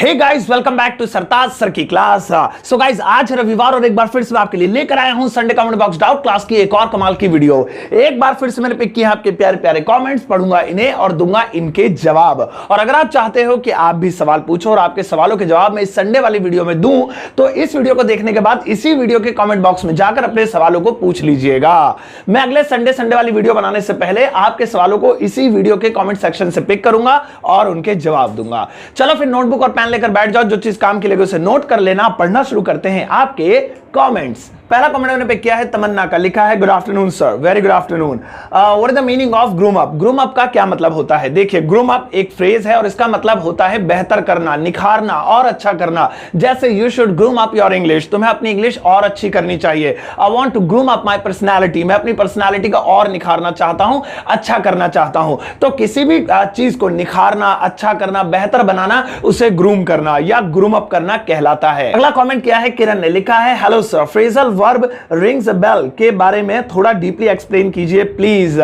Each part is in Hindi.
Hey guys, welcome back to Sartaj sir की क्लास। सो गाइस, आज रविवार और एक बार फिर से मैं आपके लिए लेकर आया हूं Sunday comment box doubt class की एक और कमाल की वीडियो। एक बार फिर से मैंने पिक किया आपके प्यारे प्यारे कमेंट्स, पढ़ूंगा इन्हें और दूंगा इनके जवाब। और अगर आप चाहते हो कि आप भी सवाल पूछो और आपके सवालों के जवाब मैं इस संडे वाली वीडियो में दूं, तो इस वीडियो को देखने के बाद इसी वीडियो के कमेंट बॉक्स में जाकर अपने सवालों को पूछ लीजिएगा। मैं अगले संडे वाली वीडियो बनाने से पहले आपके सवालों को इसी वीडियो के कमेंट सेक्शन से पिक करूंगा और उनके जवाब दूंगा। चलो फिर नोटबुक और पेन लेकर बैठ जाओ, जो चीज काम की लगे उसे नोट कर लेना। पढ़ना शुरू करते हैं आपके कमेंट्स। पहला कमेंट मैंने पिक किया है तमन्ना का, लिखा है good afternoon sir, very good afternoon. What is the meaning of groom up? Groom up का क्या मतलब होता है? देखिए, ग्रूम अप एक फ्रेज है और इसका मतलब होता है बेहतर करना, निखारना और अच्छा करना। जैसे you should groom up your English, तुम्हें अपनी इंग्लिश और अच्छी करनी चाहिए। I want to groom up my personality, मैं अपनी पर्सनालिटी का और निखारना चाहता हूं, अच्छा करना चाहता हूं। तो किसी भी चीज को निखारना, अच्छा करना, बेहतर बनाना, उसे ग्रूम करना या ग्रूम अप करना कहलाता है। अगला कमेंट किया है किरण ने, लिखा है hello sir, phrasal verb rings a bell के बारे में थोड़ा डीपली एक्सप्लेन कीजिए प्लीज।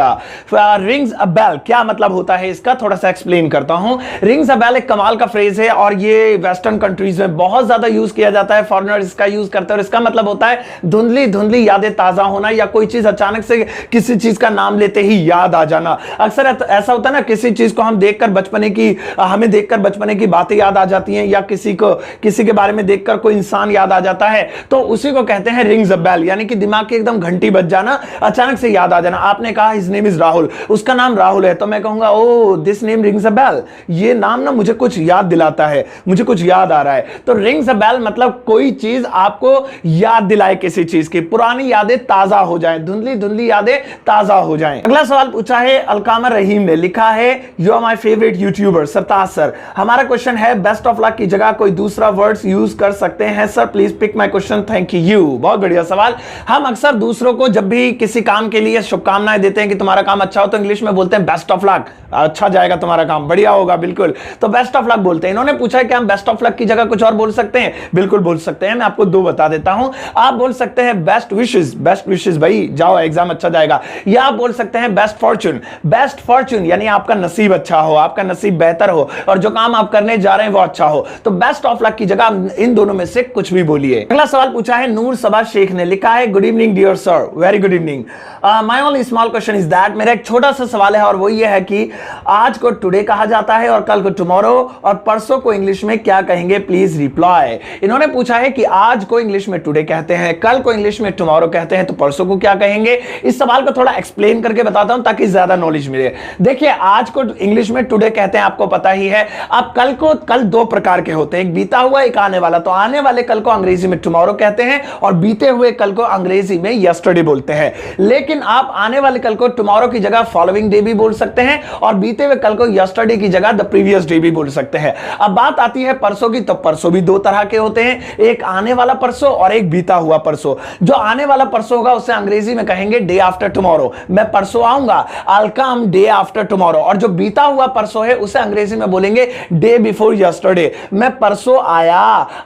रिंग्स अ बेल क्या मतलब होता है इसका थोड़ा सा एक्सप्लेन करता हूं। रिंग्स अ बेल एक कमाल का फ्रेज है और ये वेस्टर्न कंट्रीज में बहुत ज्यादा यूज किया जाता है। फॉरेनर्स इसका यूज करते हैं और इसका मतलब होता है धुंधली धुंधली यादें ताजा होना या कोई चीज अचानक से किसी चीज का नाम लेते ही याद आ जाना। अक्सर ऐसा होता है ना, किसी चीज को हम देखकर हमें देखकर बचपने की बातें याद आ जाती हैं या किसी के बारे में देखकर कोई इंसान याद आ जाता है, तो उसी को कहते हैं रिंग्स अ बेल। यानी कि दिमाग की एकदम घंटी बज जाना, अचानक से याद आ जाना। आपने कहा हिज नेम इज राहुल, उसका नाम राहुल है, तो मैं कहूंगा oh this name rings a bell, ये नाम ना मुझे कुछ याद दिलाता है, मुझे कुछ याद आ रहा है। तो रिंग्स अ बेल मतलब कोई चीज आपको याद दिलाए किसी चीज की, पुरानी यादें ताजा हो जाएं, धुंधली धुंधली यादें ताजा हो जाएं। अगला सवाल पूछा है अलकामर रहीम ने, लिखा है you are my favourite youtuber Sartaj sir. हमारा क्वेश्चन है बेस्ट ऑफ लक की जगह कोई दूसरा वर्ड्स यूज कर सकते हैं sir, please pick my question, thank you. बहुत बढ़िया सवाल। हम अक्सर दूसरों को जब भी किसी काम के लिए शुभकामनाएं देते हैं कि तुम्हारा काम अच्छा हो, तो इंग्लिश में बोलते हैं बेस्ट ऑफ लक, अच्छा जाएगा तुम्हारा काम, बढ़िया होगा, बिल्कुल, तो बेस्ट ऑफ लक बोलते हैं। इन्होंने पूछा है कि हम बेस्ट ऑफ लक की जगह कुछ और बोल सकते हैं? बिल्कुल बोल सकते हैं, मैं आपको दो बता देता हूं। आप बोल सकते हैं बेस्ट विशेस भाई जाओ एग्जाम अच्छा जाएगा, या आप बोल सकते हैं बेस्ट फॉर्चून यानी आपका नसीब अच्छा हो, आपका नसीब बेहतर हो और जो काम आप करने जा रहे हैं वो अच्छा हो। तो बेस्ट ऑफ लक की जगह इन दोनों में से कुछ भी बोलिए। अगला सवाल पूछा है नूर सबा शेख ने, लिखा है good evening dear sir, very good evening. My only small question is that, मेरा एक छोटा सा सवाल है और वो ये है कि आज को टुडे कहा जाता है और कल को टुमारो और परसों को इंग्लिश में क्या कहेंगे, प्लीज रिप्लाई। इन्होंने पूछा है कि आज को इंग्लिश में टुडे कहते हैं, कल को इंग्लिश में टुमारो कहते हैं, तो परसों को क्या कहेंगे? इस सवाल को थोड़ा एक्सप्लेन करके बताता हूं ताकि ज्यादा नॉलेज मिले। देखिए, आज को इंग्लिश में टुडे कहते हैं, आपको पता ही है। अब कल दो प्रकार के होते हैं, एक बीता हुआ, एक आने वाला। तो आने वाले कल को अंग्रेजी में टुमारो कहते हैं और बीते हुए कल को अंग्रेजी में यस्टरडे बोलते हैं। लेकिन आप आने वाले कल को टुमारो की जगह फॉलोइंग डे भी बोल सकते हैं और बीते हुए कल को यस्टरडे की जगह द प्रीवियस डे भी बोल सकते हैं। अब बात आती है परसों की, तो परसों भी दो तरह के होते हैं, एक आने वाला परसों और एक बीता हुआ परसों। जो आने वाला परसों होगा उसे अंग्रेजी में कहेंगे डे आफ्टर टुमारो, मैं परसों आऊंगा, I will come day after tomorrow. और जो बीता हुआ परसों है उसे अंग्रेजी में बोलेंगे डे बिफोर यस्टरडे, मैं परसों आया,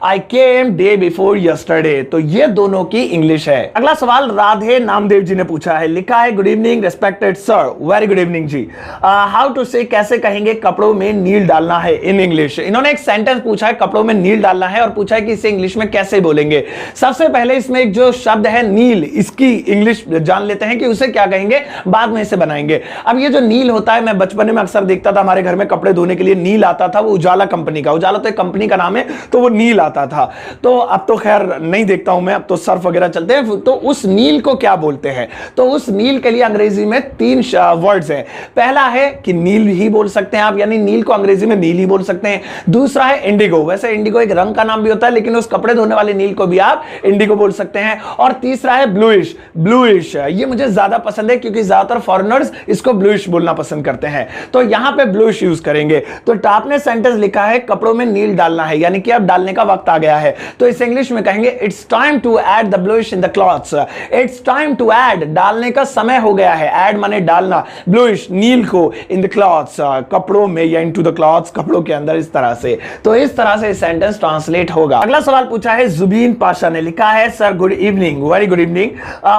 आई केम डे बिफोर यस्टरडे। तो ये दोनों की इंग्लिश है। अगला सवाल राधे नामदेव जी ने पूछा है, लिखा है good evening respected sir, very good evening ji. How to say कैसे कहेंगे कपड़ों में नील डालना है इन इंग्लिश? इन्होंने एक सेंटेंस पूछा है कपड़ों में नील डालना है और पूछा है कि इसे इंग्लिश में कैसे बोलेंगे। सबसे पहले इसमें एक जो शब्द है नील, इसकी इंग्लिश जान लेते हैं कि उसे क्या कहेंगे, बाद में इसे बनाएंगे। अब ये जो नील होता है, मैं बचपन में अक्सर देखता था, हमारे घर में कपड़े धोने के लिए नील आता था, वो उजाला कंपनी का, उजाला तो एक कंपनी का नाम है, तो वो नील आता था। तो अब तो खैर नहीं देखता हूं मैं, अब तो सर्फ वगैरह चलते हैं। तो उस नील को क्या बोलते हैं? तो उस नील के लिए अंग्रेजी में तीन वर्ड्स हैं। पहला है कि नील ही बोल सकते हैं आप, यानी नील को अंग्रेजी में नील ही बोल सकते हैं। दूसरा है इंडिगो, वैसे इंडिगो एक रंग का नाम भी होता है, लेकिन उस कपड़े धोने वाले नील को भी आप इंडिगो बोल सकते हैं। और तीसरा है ब्लूइश, ये मुझे ज्यादा पसंद है क्योंकि ज्यादातर फॉरेनर्स इसको ब्लूइश बोलना पसंद करते हैं, तो यहां पे ब्लूइश यूज करेंगे। तो आपने सेंटेंस लिखा है कपड़ों में नील डालना है, यानी कि अब डालने का वक्त आ गया है, तो इस इंग्लिश में कहेंगे it's time to add the bluish in the clothes, it's time to add, डालने का समय हो गया है, ऐड माने डालना, ब्लूइश नील को, इन द क्लॉथ्स कपड़ों में, या इनटू द क्लॉथ्स कपड़ों के अंदर, इस तरह से। तो इस तरह से सेंटेंस ट्रांसलेट होगा। अगला सवाल पूछा है जुबीन पाशा ने, लिखा है sir good evening, very good evening,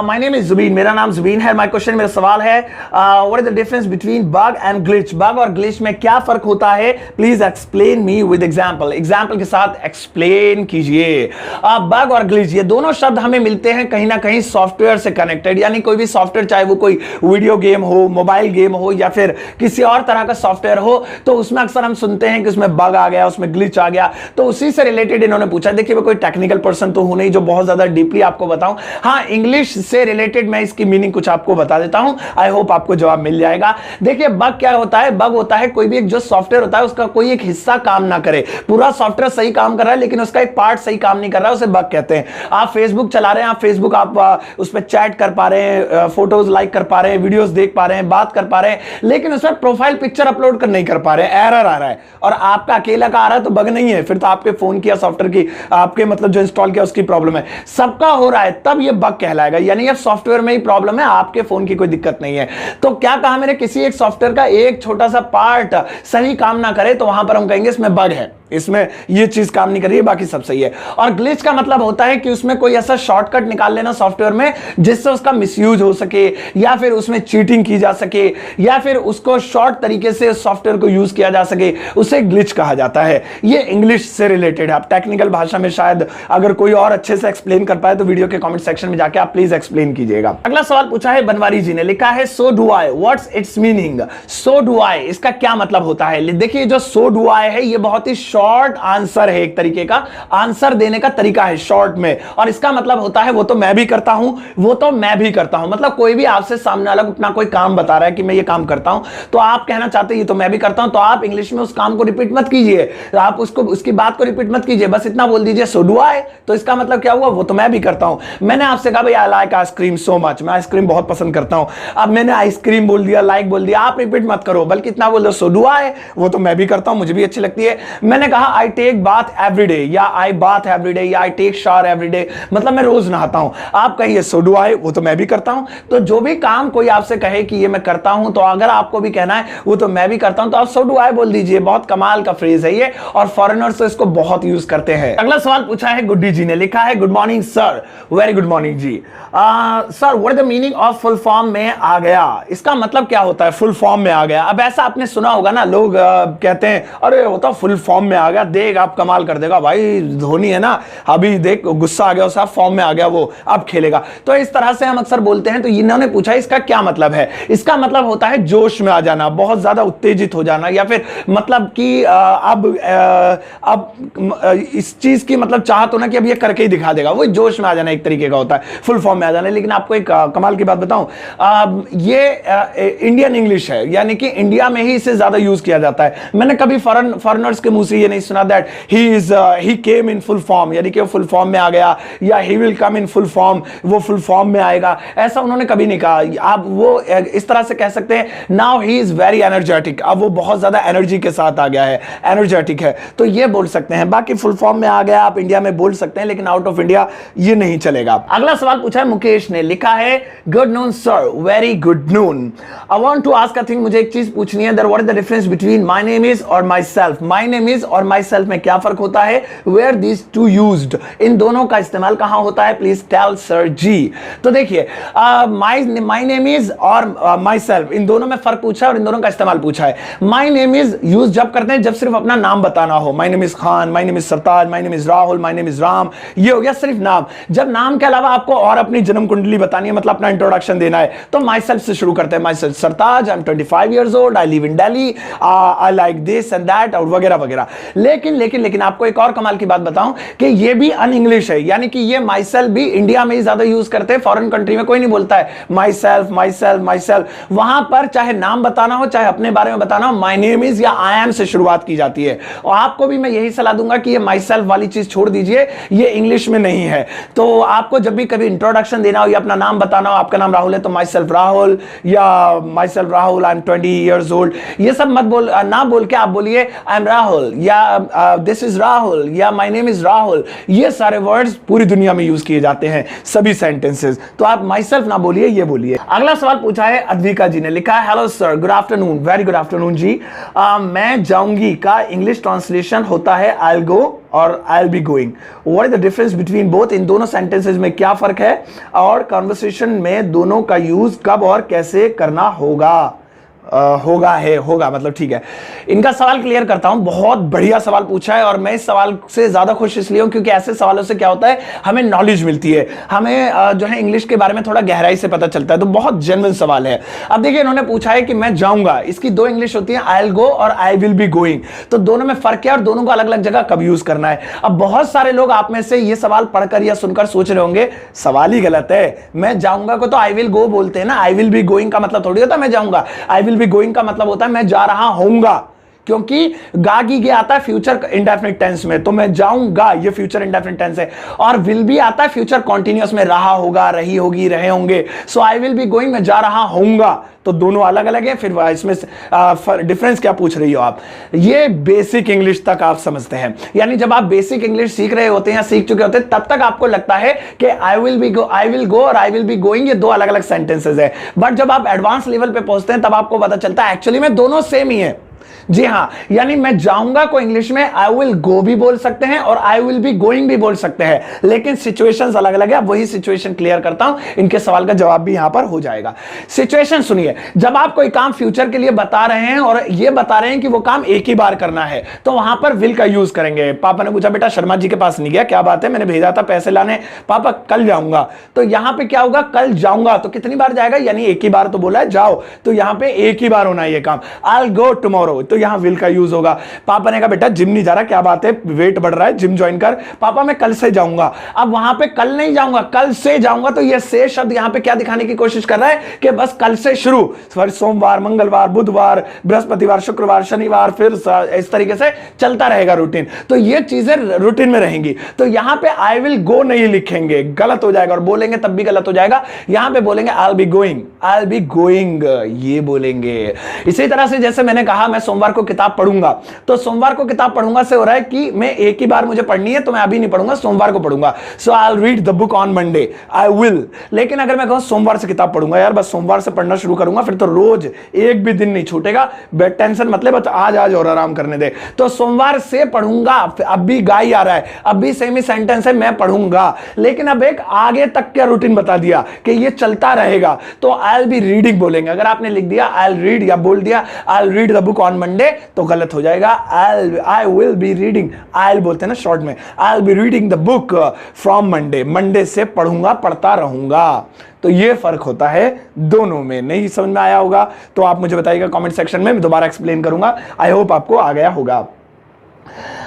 my name is Zubeen, मेरा नाम जुबीन है। माय क्वेश्चन, मेरा सवाल है what is the difference between bug and glitch, bug और ग्लिच में क्या फर्क होता है, please explain me with example, example के साथ एक्सप्लेन कीजिए। बग और ग्लिच ये दोनों शब्द हमें मिलते हैं कहीं ना कहीं सॉफ्टवेयर से कनेक्टेड, यानी कोई भी सॉफ्टवेयर, चाहे वो कोई वीडियो गेम हो, मोबाइल गेम हो, या फिर किसी और तरह का सॉफ्टवेयर हो, तो उसमें अक्सर हम सुनते हैं कि उसमें बग आ गया, उसमें ग्लिच आ गया, तो उसी से रिलेटेड इन्होंने पूछा। देखिए मैं कोई टेक्निकल पर्सन तो हूं नहीं जो बहुत ज्यादा डीपली आपको बताऊं, हाँ इंग्लिश से रिलेटेड मैं इसकी मीनिंग कुछ आपको बता देता हूं, आई होप आपको जवाब मिल जाएगा। देखिए बग क्या होता है, बग होता है कोई भी एक जो सॉफ्टवेयर होता है उसका कोई एक हिस्सा काम ना करे, पूरा सॉफ्टवेयर सही काम कर रहा है लेकिन उसका एक पार्ट सही काम नहीं कर रहा है, उसे बग कहते हैं। आप फेसबुक चला रहे हैं, आप फेसबुक आप उस पर चैट कर पा रहे हैं, फोटोज लाइक कर पा रहे हैं, वीडियोस देख पा रहे हैं, बात कर पा रहे हैं, लेकिन उसमें प्रोफाइल पिक्चर अपलोड कर नहीं कर पा रहे हैं, एरर आ रहा है, और आपका अकेला का आ रहा है तो बग नहीं है, फिर तो आपके फोन की या सॉफ्टवेयर की, आपके मतलब जो इंस्टॉल किया उसकी प्रॉब्लम है, सबका हो रहा है तब ये बग कहलाएगा, यानी अब सॉफ्टवेयर में ही प्रॉब्लम है, आपके फोन की कोई दिक्कत नहीं है। तो क्या कहा मैंने, किसी एक सॉफ्टवेयर का एक छोटा सा पार्ट सही काम ना करे तो वहां पर हम कहेंगे इसमें बग है, इसमें ये चीज काम नहीं कर रही है, बाकी सब सही है। और ग्लिच का मतलब होता है कि उसमें कोई ऐसा शॉर्टकट निकाल लेना सॉफ्टवेयर में जिससे उसका मिसयूज हो सके, या फिर उसमें चीटिंग की जा सके, या फिर उसको शॉर्ट तरीके से सॉफ्टवेयर को यूज किया जा सके, उसे ग्लिच कहा जाता है। ये इंग्लिश से रिलेटेड है। आप टेक्निकल भाषा में शायद अगर कोई और अच्छे से एक्सप्लेन कर पाए तो वीडियो के कमेंट सेक्शन में जाके आप प्लीज एक्सप्लेन कीजिएगा। अगला सवाल पूछा है बनवारी जी ने, लिखा है so do I, what's it's meaning, so do I इसका क्या मतलब होता है। देखिए जो सो डू आई है ये बहुत ही शॉर्ट आंसर है, एक तरीके का आंसर देने का तरीका है शॉर्ट में, और इसका मतलब होता है वो तो मैं भी करता हूं, वो तो मैं भी करता हूं। मतलब कोई भी आपसे सामने वाला अपना कोई काम बता रहा है कि मैं ये काम करता हूं, तो आप कहना चाहते हैं ये तो मैं भी करता हूं, तो आप इंग्लिश में उस काम को रिपीट मत कीजिए, आप उसको उसकी बात को रिपीट मत कीजिए, बस इतना बोल दीजिए सो डू आई, तो इसका मतलब क्या हुआ, वो तो मैं भी करता हूं। मैंने आपसे कहा भाई I like ice cream so much, मैं आइसक्रीम बहुत पसंद करता हूं, अब मैंने आइसक्रीम बोल दिया, लाइक बोल दिया, आप रिपीट मत करो, बल्कि इतना बोल दो सो डू आई, वो तो मैं भी करता हूं, मुझे भी अच्छी लगती है। मैंने कहा I take bath every day, या आई बाथ एवरी डे, या I take shower every day, मतलब मैं रोज नहाता हूं, आप कहिए सो डू आई, वो तो मैं भी करता हूं। तो जो भी काम कोई आपसे कहे कि ये मैं करता हूं, तो अगर आपको भी कहना है वो तो मैं भी करता हूं, तो आप सो डू आई बोल दीजिए। बहुत कमाल का फ्रेज है ये, और फॉरेनर्स तो इसको बहुत यूज करते हैं। अगला सवाल पूछा है गुड्डी जी ने, लिखा है good morning sir, very good morning जी। Sir what is the meaning of full form में आ गया, इसका मतलब क्या होता है फुल फॉर्म में आ गया। अब ऐसा आपने सुना होगा ना, लोग कहते हैं अरे वो तो फुल फॉर्म में आ गया, देख आप कमाल कर देगा भाई, धोनी है ना, अभी देख गुस्सा आ गया उसका, फॉर्म में आ गया वो, अब खेलेगा। तो इस तरह से हम अक्सर बोलते हैं। तो इन्होंने पूछा इसका क्या मतलब है। इसका मतलब होता है जोश में आ जाना, बहुत ज्यादा उत्तेजित हो जाना, या फिर मतलब कि अब इस चीज की मतलब चाहत होना कि अब ये करके ही दिखा देगा, वो जोश में आ जाना एक तरीके का होता है फुल फॉर्म में आ जाना। लेकिन आपको एक कमाल की बात बताऊं, ये इंडियन इंग्लिश है, यानी कि इंडिया में ही इसे ज्यादा यूज किया जाता है। मैंने कभी फॉरेनर्स के मुंह से ये नहीं सुना that he came in full form, यानी कि वो फुल फॉर्म में आ गया, या he will come in full form, वो फुल फॉर्म में आएगा, ऐसा उन्होंने कभी नहीं कहा। आप वो इस तरह से कह सकते हैं now he is very energetic, अब वो बहुत ज्यादा एनर्जी के साथ आ गया है, एनर्जेटिक है, तो ये बोल सकते हैं। बाकी फुल फॉर्म में आ गया आप इंडिया में बोल सकते हैं, लेकिन आउट ऑफ इंडिया ये नहीं चलेगा। अगला सवाल पूछा है मुकेश ने, लिखा है good noon sir, very good noon, I want to ask a thing, मुझे एक चीज पूछनी है, that what is the difference between my name is और myself. My name is और माई सेल्फ में क्या फर्क होता है, वेयर दीज टू यूज्ड, इन दोनों का इस्तेमाल कहां होता है, प्लीज टेल सर जी। तो देखिए माई नेम इज और माई सेल्फ, इन दोनों में फर्क पूछा है और इन दोनों का इस्तेमाल पूछा है। माई नेम इज यूज जब करते हैं जब सिर्फ अपना नाम बताना हो, माई name is Khan, my name is Sartaj, my name is Rahul, my name is Ram, ये हो गया सिर्फ नाम। जब नाम के अलावा आपको और अपनी जन्म कुंडली बतानी है, मतलब अपना इंट्रोडक्शन देना है, तो माई सेल्फ से शुरू करते हैं। My self Sartaj, I am 25 years old, I live in Delhi, I like this and that, और वगैरह वगैरह। लेकिन आपको एक और कमाल की बात बताऊं कि ये भी अन इंग्लिश है, यानी कि ये माई सेल्फ भी इंडिया में ही ज्यादा यूज करते हैं, फॉरेन कंट्री में कोई नहीं बोलता है my self my self my self. वहां पर चाहे नाम बताना हो, चाहे अपने बारे में बताना हो, माई नेम इज या आई एम से शुरुआत की जाती है। और आपको भी मैं यही सलाह दूंगा कि ये माई सेल्फ वाली चीज छोड़ दीजिए, ये इंग्लिश में नहीं है। तो आपको जब भी कभी इंट्रोडक्शन देना हो या अपना नाम बताना हो, आपका नाम राहुल है तो माई सेल्फ राहुल, या my self Rahul, I am 20 years old, ये सब मत ना बोल के आप बोलिए आई एम राहुल, या दिस इज राहुल, या माई नेम इज राहुल। ये सारे वर्ड्स पूरी दुनिया में यूज किए जाते हैं सभी सेंटेंसेस। तो आप माई सेल्फ ना बोलिए, ये बोलिए। अगला सवाल पूछा है अद्विका जी ने, लिखा है hello sir, good afternoon, very good afternoon ji. मैं जाऊंगी का इंग्लिश ट्रांसलेशन होता है आई विल गो और I will be going. What is the difference between both? इन दोनों सेंटेंसेस में क्या फर्क है और कन्वर्सेशन में दोनों का यूज कब और कैसे करना होगा? होगा मतलब ठीक है। इनका सवाल क्लियर करता हूं। बहुत बढ़िया सवाल पूछा है और मैं इस सवाल से ज्यादा खुश इसलिए हूं क्योंकि ऐसे सवालों से क्या होता है, हमें नॉलेज मिलती है, हमें जो है इंग्लिश के बारे में थोड़ा गहराई से पता चलता है। तो बहुत जेन्युइन सवाल है। अब देखिए, इन्होंने पूछा है कि मैं जाऊंगा, इसकी दो इंग्लिश होती है, आई विल गो और आई विल बी गोइंग। तो दोनों में फर्क क्या है और दोनों को अलग अलग जगह कब यूज करना है। अब बहुत सारे लोग आप में से ये सवाल पढ़कर या सुनकर सोच रहे होंगे सवाल ही गलत है। मैं जाऊंगा को तो आई विल गो बोलते हैं ना, आई विल बी गोइंग का मतलब थोड़ी होता मैं जाऊंगा। आई विल बी गोइंग का मतलब होता है मैं जा रहा हूंगा, क्योंकि गा की आता है फ्यूचर इंडेफिनिट टेंस में, तो मैं जाऊंगा ये फ्यूचर इंडेफिनिट टेंस है। और विल बी आता है फ्यूचर कॉन्टिन्यूअस में, रहा होगा, रही होगी, रहे होंगे। सो आई विल बी गोइंग, मैं जा रहा हूंगा। तो दोनों अलग अलग है। फिर इसमें डिफरेंस क्या पूछ रही हो आप? ये बेसिक इंग्लिश तक आप समझते हैं, यानी जब आप बेसिक इंग्लिश सीख रहे होते हैं या सीख चुके होते हैं तब तक आपको लगता है कि आई विल गो और आई विल बी गोइंग ये दो अलग अलग सेंटेंसेस है। बट जब आप एडवांस लेवल पे पहुंचते हैं तब आपको पता चलता है एक्चुअली में दोनों सेम ही है। जी हां, यानी मैं जाऊंगा को इंग्लिश में आई विल गो भी बोल सकते हैं और आई विल बी गोइंग भी बोल सकते हैं, लेकिन सिचुएशंस अलग अलग है। वही सिचुएशन क्लियर करता हूं, इनके सवाल का जवाब भी यहां पर हो जाएगा। सिचुएशन सुनिए, जब आप कोई काम फ्यूचर के लिए बता रहे हैं और ये बता रहे हैं कि वो काम एक ही बार करना है, तो वहां पर विल का यूज करेंगे। पापा ने पूछा बेटा शर्मा जी के पास नहीं गया, क्या बात है? मैंने भेजा था पैसे लाने, पापा कल जाऊंगा। तो यहां पे क्या होगा, कल जाऊंगा, तो कितनी बार जाएगा, यानी एक ही बार तो बोला है जाओ, तो यहां पे एक ही बार होना है ये काम। आई विल गो टुमारो, तो यहां विल का यूज होगा। पापा ने कहा बेटा जिम नहीं जा रहा, क्या बात है, वेट बढ़ रहा है, जिम ज्वाइन कर। पापा मैं कल से जाऊंगा। अब वहां पे कल नहीं जाऊंगा, कल से जाऊंगा, तो ये से शब्द यहां पे क्या दिखाने की कोशिश कर रहा है कि बस कल से शुरू, सोमवार, मंगलवार, बुधवार, बृहस्पतिवार, शुक्रवार, शनिवार, फिर इस तरीके से चलता रहेगा रूटीन। तो ये चीजें रूटीन में रहेंगी। तो यहां पे आई विल गो नहीं लिखेंगे, गलत हो जाएगा, और बोलेंगे तब भी गलत हो जाएगा। यहां पे बोलेंगे आई will be going, I will be going, ये बोलेंगे। इसी तरह से जैसे मैंने कहा मैं सोमवार को किताब पढ़ूंगा, तो सोमवार को किताब पढ़ूंगा से हो रहा है कि मैं एक ही बार मुझे पढ़नी है, तो मैं अभी नहीं पढ़ूंगा, सोमवार को पढ़ूंगा। So I will read the book on Monday, I will. लेकिन अगर मैं कहूं सोमवार से किताब पढ़ूंगा, यार बस सोमवार से पढ़ना शुरू करूंगा, फिर तो रोज एक भी दिन नहीं छूटेगा, बेड टेंशन मतलब बस आज और आराम करने दे। तो सोमवार से पढ़ूंगा, अब भी गाय आ रहा है, अब भी सेम ही सेंटेंस है, मैं पढ़ूंगा, लेकिन अब एक आगे तक का रूटीन बता दिया कि ये चलता रहेगा। तो आई विल बी रीडिंग बोलेंगे। अगर आपने लिख दिया आई विल रीड या बोल दिया आई will read the book on Monday, तो गलत हो जाएगा। आई विल बी रीडिंग, आई बोलते हैं ना शॉर्ट में, आई will be reading the book from Monday, Monday से पढ़ूंगा, पढ़ता रहूंगा। तो ये फर्क होता है दोनों में। नहीं समझ में आया होगा तो आप मुझे बताइएगा कमेंट सेक्शन में, मैं दोबारा एक्सप्लेन करूंगा। आई होप आपको आ गया होगा।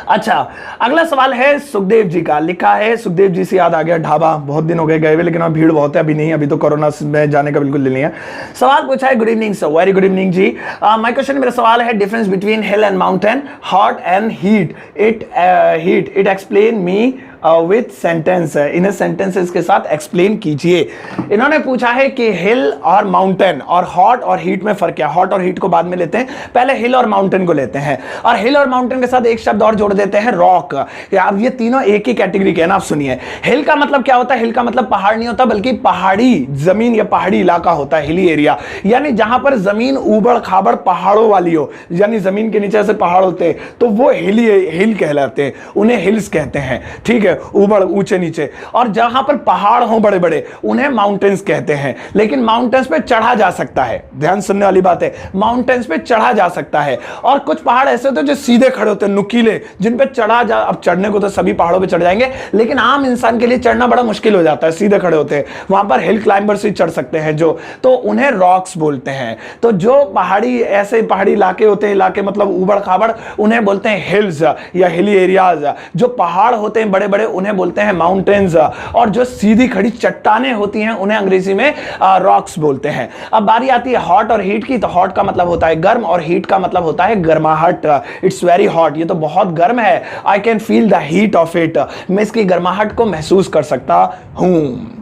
अच्छा, अगला सवाल है सुखदेव जी का, लिखा है, सुखदेव जी से याद आ गया ढाबा, बहुत दिन हो गए गए हुए, लेकिन अब भीड़ बहुत है, अभी नहीं, अभी तो कोरोना में जाने का बिल्कुल दिल नहीं है। सवाल पूछा है, good evening sir, very good evening जी। माय क्वेश्चन, मेरा सवाल है difference between hill and mountain, hot and heat, it explain me with sentence, इन्हें सेंटेंसेस के साथ एक्सप्लेन कीजिए। इन्होंने पूछा है कि हिल और माउंटेन और हॉट और हीट में फर्क क्या। हॉट और हीट को बाद में लेते हैं, पहले हिल और माउंटेन को लेते हैं, और हिल और माउंटेन के साथ एक शब्द और जोड़ देते हैं, रॉक। अब ये तीनों एक ही कैटेगरी के हैं ना। आप सुनिए, हिल का मतलब क्या होता है? हिल का मतलब पहाड़ नहीं होता, बल्कि पहाड़ी जमीन या पहाड़ी इलाका होता है, हिली एरिया, यानी जहां पर जमीन उबड़ खाबड़ पहाड़ों वाली हो, यानी जमीन के नीचे ऐसे पहाड़ होते हैं, तो वो हिल कहलाते हैं, उन्हें हिल्स कहते हैं, ठीक है, ऊबड़ ऊंचे नीचे। और जहां पर पहाड़ हो बड़े बड़े, उन्हें माउंटेन्स कहते हैं। लेकिन माउंटेन्स पे चढ़ा जा सकता है, ध्यान सुनने वाली बात है, माउंटेन्स पे चढ़ा जा सकता है। और कुछ पहाड़ ऐसे होते हैं जो सीधे खड़े होते हैं, नुकीले, जिन पे चढ़ा जा, अब चढ़ने को तो सभी पहाड़ों पे चढ़ जाएंगे, लेकिन आम इंसान के लिए चढ़ना बड़ा मुश्किल हो जाता है, सीधे खड़े होते हैं, वहां पर हिल क्लाइंबर्स ही चढ़ सकते हैं जो, तो उन्हें रॉक्स बोलते हैं। तो जो पहाड़ी, ऐसे पहाड़ी इलाके होते हैं, इलाके मतलब उबड़ खाबड़, उन्हें बोलते हैं हिल्स या हिली एरियाज। जो पहाड़ होते हैं बड़े बड़े, उन्हें बोलते हैं माउंटेन्स, और जो सीधी खड़ी चट्टानें होती हैं उन्हें अंग्रेजी में रॉक्स बोलते हैं। अब बारी आती है हॉट और हीट की, तो हॉट का मतलब होता है गर्म और हीट का मतलब होता है गर्माहट। इट्स वेरी हॉट, ये तो बहुत गर्म है, I can feel the heat of it, मैं इसकी गर्माहट को महसूस कर सकता हूं।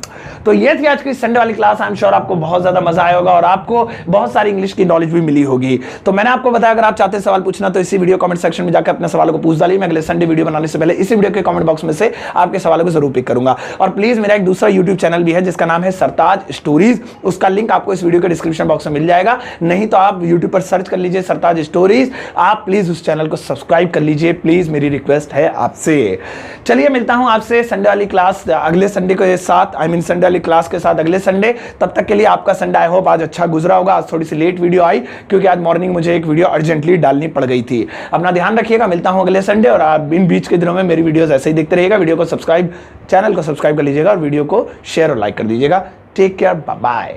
तो ये थी आज की संडे वाली क्लास। आई एम श्योर आपको बहुत ज्यादा मजा आया होगा और आपको बहुत सारी इंग्लिश की नॉलेज भी मिली होगी। तो मैंने आपको बताया अगर आप चाहते हैं सवाल पूछना तो इसी वीडियो कमेंट सेक्शन में जाकर अपने सवालों को पूछ डालिए। मैं अगले संडे वीडियो बनाने से पहले इसी वीडियो के कमेंट बॉक्स में से आपके सवालों को जरूर पिक करूंगा। और प्लीज मेरा एक दूसरा यूट्यूब चैनल भी है जिसका नाम है सरताज स्टोरीज, उसका लिंक आपको इस वीडियो के डिस्क्रिप्शन बॉक्स में मिल जाएगा, नहीं तो आप यूट्यूब पर सर्च कर लीजिए सरताज स्टोरीज। आप प्लीज उस चैनल को सब्सक्राइब कर लीजिए, प्लीज मेरी रिक्वेस्ट है आपसे। चलिए मिलता हूं आपसे संडे वाली क्लास अगले संडे के साथ, आई मीन संडे वाली क्लास के साथ अगले संडे। तब तक के लिए आपका संडे आई होप आज अच्छा गुजरा होगा। आज थोड़ी सी लेट वीडियो आई क्योंकि आज मॉर्निंग मुझे एक वीडियो अर्जेंटली डालनी पड़ गई थी। अपना ध्यान रखिएगा, मिलता हूं अगले संडे। और आप इन बीच के दिनों में मेरी वीडियोस ऐसे ही देखते रहिएगा। वीडियो को सब्सक्राइब, चैनल को सब्सक्राइब कर लीजिएगा और वीडियो को शेयर और लाइक कर दीजिएगा। Take care, bye bye.